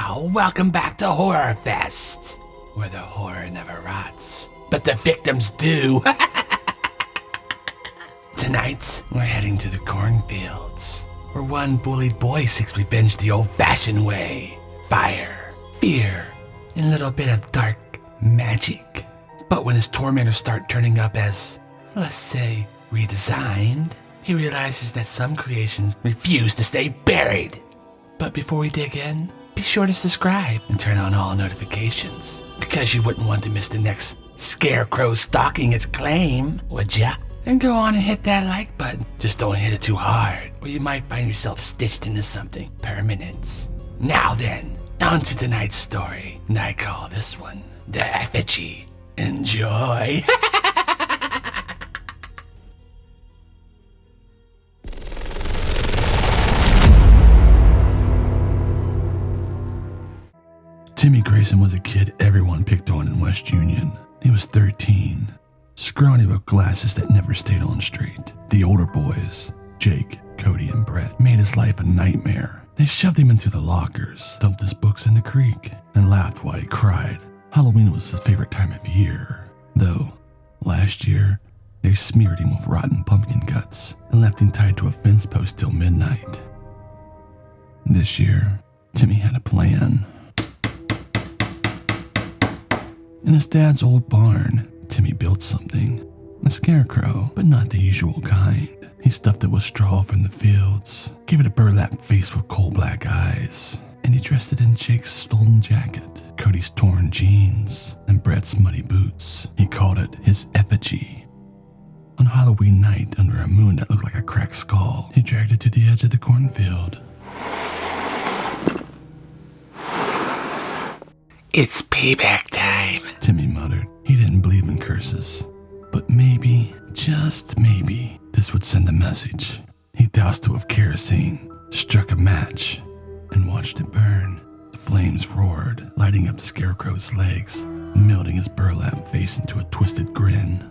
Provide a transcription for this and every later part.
Now, welcome back to Horror Fest, where the horror never rots, but the victims do. Tonight, we're heading to the cornfields, where one bullied boy seeks revenge the old-fashioned way. Fire, fear, and a little bit of dark magic. But when his tormentors start turning up as, let's say, redesigned, he realizes that some creations refuse to stay buried. But before we dig in, be sure to subscribe and turn on all notifications, because you wouldn't want to miss the next scarecrow stalking its claim, would ya? And go on and hit that like button. Just don't hit it too hard, or you might find yourself stitched into something permanent. Now then, on to tonight's story, and I call this one the Effigy. Enjoy! Timmy Grayson was a kid everyone picked on in West Union. He was 13, scrawny with glasses that never stayed on straight. The older boys, Jake, Cody, and Brett, made his life a nightmare. They shoved him into the lockers, dumped his books in the creek, and laughed while he cried. Halloween was his favorite time of year, though last year they smeared him with rotten pumpkin guts and left him tied to a fence post till midnight. This year, Timmy had a plan. In his dad's old barn, Timmy built something. A scarecrow, but not the usual kind. He stuffed it with straw from the fields, gave it a burlap face with coal black eyes, and he dressed it in Jake's stolen jacket, Cody's torn jeans, and Brett's muddy boots. He called it his Effigy. On Halloween night, under a moon that looked like a cracked skull, he dragged it to the edge of the cornfield. It's payback time, Timmy muttered. He didn't believe in curses, but maybe, just maybe, this would send a message. He doused it with kerosene, struck a match, and watched it burn. The flames roared, lighting up the scarecrow's legs, melting his burlap face into a twisted grin.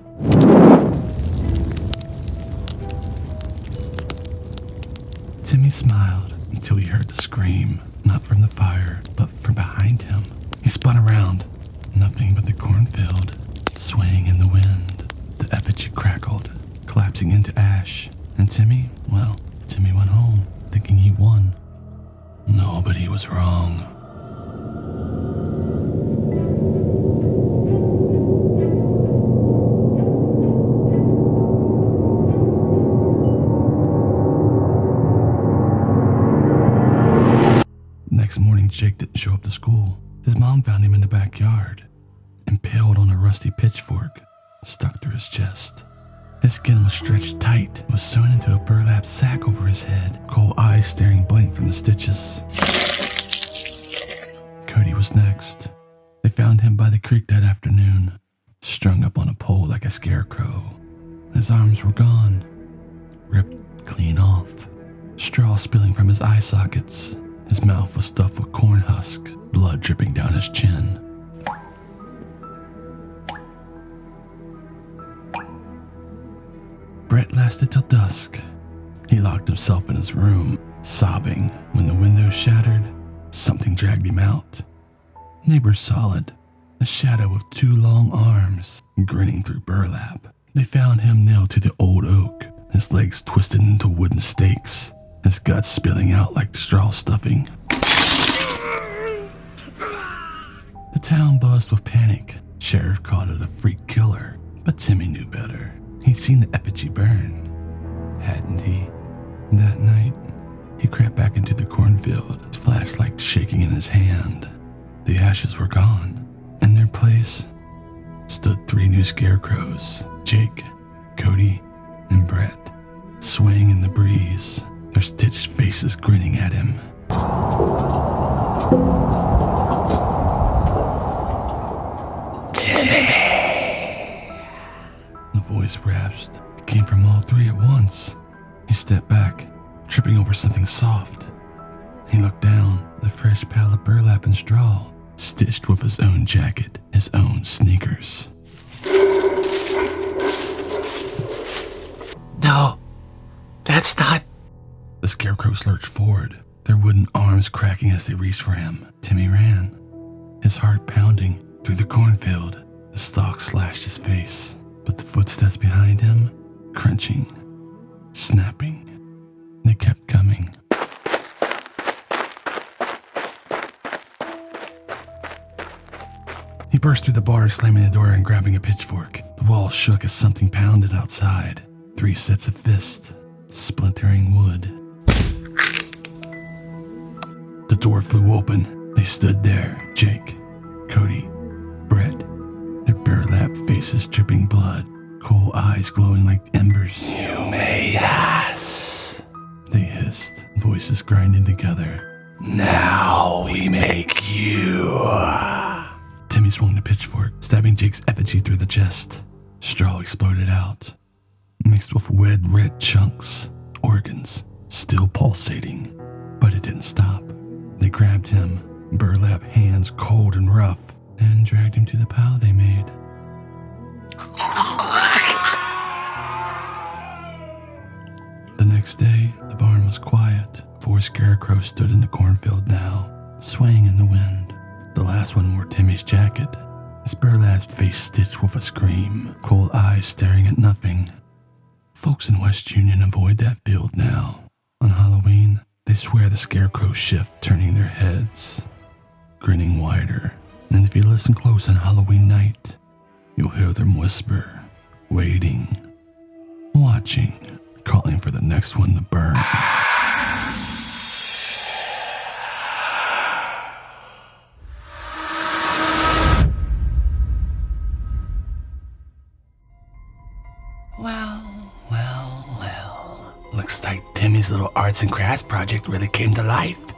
Timmy smiled until he heard the scream, not from the fire, but from behind him. He spun around, nothing but the cornfield, swaying in the wind. The effigy crackled, collapsing into ash, and Timmy went home, thinking he won. No, but he was wrong. Next morning, Jake didn't show up to school. His mom found him in the backyard, impaled on a rusty pitchfork stuck through his chest. His skin was stretched tight. It was sewn into a burlap sack over his head, cold eyes staring blank from the stitches. Cody was next. They found him by the creek that afternoon, strung up on a pole like a scarecrow. His arms were gone, ripped clean off, straw spilling from his eye sockets. His mouth was stuffed with corn husk, blood dripping down his chin. Brett lasted till dusk. He locked himself in his room, sobbing. When the window shattered, something dragged him out. Neighbors saw it, a shadow with two long arms, grinning through burlap. They found him nailed to the old oak, his legs twisted into wooden stakes, his guts spilling out like straw stuffing. The town buzzed with panic. Sheriff called it a freak killer, but Timmy knew better. He'd seen the effigy burn, hadn't he? That night, he crept back into the cornfield, his flashlight shaking in his hand. The ashes were gone. In their place stood three new scarecrows, Jake, Cody, and Brett, swaying in the breeze, their stitched faces grinning at him. The voice rasped. It came from all three at once. He stepped back, tripping over something soft. He looked down, the fresh pile of burlap and straw, stitched with his own jacket, his own sneakers. No, that's not... The scarecrows lurched forward, their wooden arms cracking as they reached for him. Timmy ran, his heart pounding through the cornfield. The stalk slashed his face, but the footsteps behind him, crunching, snapping, they kept coming. He burst through the bars, slamming the door and grabbing a pitchfork. The walls shook as something pounded outside. 3 sets of fists, splintering wood. The door flew open. They stood there, Jake, Cody, Brett, their burlap faces dripping blood, coal eyes glowing like embers. You made us. They hissed, voices grinding together. Now we make you. Timmy swung the pitchfork, stabbing Jake's effigy through the chest. Straw exploded out, mixed with red chunks, organs still pulsating. But it didn't stop. They grabbed him, burlap hands cold and rough, and dragged him to the pile they made. The next day, the barn was quiet. 4 scarecrows stood in the cornfield now, swaying in the wind. The last one wore Timmy's jacket, his burlap face stitched with a scream, cold eyes staring at nothing. Folks in West Union avoid that field now. On Halloween, they swear the scarecrows shift, turning their heads, grinning wider. And if you listen close on Halloween night, you'll hear them whisper, waiting, watching, calling for the next one to burn. Well. Looks like Timmy's little arts and crafts project really came to life,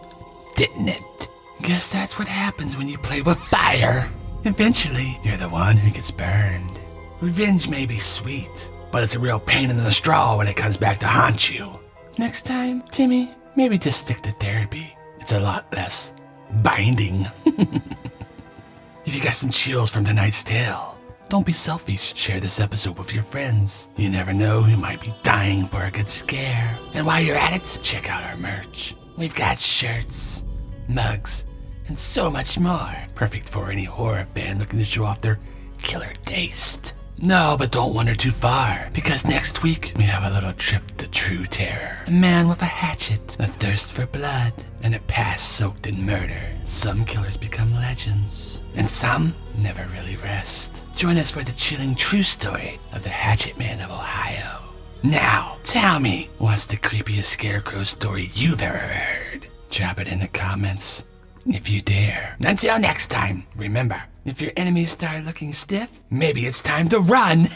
didn't it? Guess that's what happens when you play with fire. Eventually, you're the one who gets burned. Revenge may be sweet, but it's a real pain in the straw when it comes back to haunt you. Next time, Timmy, maybe just stick to therapy. It's a lot less binding. If you got some chills from tonight's tale, don't be selfish. Share this episode with your friends. You never know who might be dying for a good scare. And while you're at it, check out our merch. We've got shirts, mugs, and so much more. Perfect for any horror fan looking to show off their killer taste. No, but don't wander too far, because next week we have a little trip to true terror. A man with a hatchet, a thirst for blood, and a past soaked in murder. Some killers become legends, and some never really rest. Join us for the chilling true story of the Hatchet Man of Ohio. Now, tell me, what's the creepiest scarecrow story you've ever heard? Drop it in the comments, if you dare. Until next time, remember, if your enemies start looking stiff, maybe it's time to run.